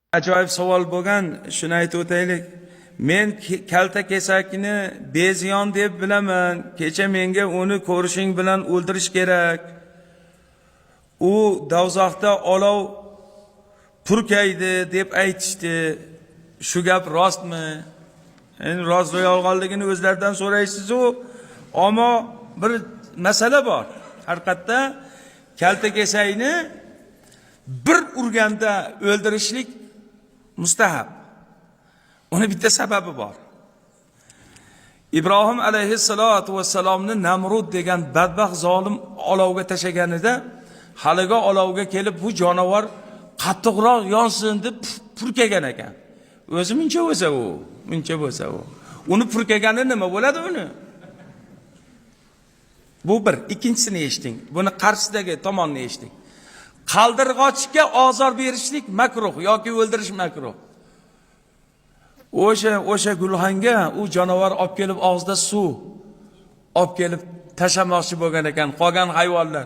Ajoyib savol bo'lgan, shuni aytib o'taylik. Men kalta kesakni beziyon deb bilaman. Kecha menga uni ko'rishing bilan o'ldirish kerak. U dovzaxda olov purkaydi deb aytishdi. Shu gap rostmi? Endi rost va yolg'onligini o'zlaridan so'raysiz-ku. Ammo bir masala bor. Haqiqatda kalta kesakni bir urganda o'ldirishlik mustahab. Uni bitta sababi bor. Ibrohim alayhissalatu vassalomni Namrud degan badbaxt zolim olovga tashaganida, haliga olovga kelib bu jonivor qattiqroq yonsin deb purkagan ekan. O'zi muncha bo'lsa u. Uni purkagani nima bo'ladi uni? Bu bir. Ikkinchisini eshiting. Buni qarshisidagi tomonni eshiting. Qaldirg'ochga ozor berishlik makruh yoki o'ldirish makruh. O'sha gulxanga u jonivor olib kelib og'zida suv olib kelib tashamoqchi bo'lgan ekan, qolgan hayvonlar.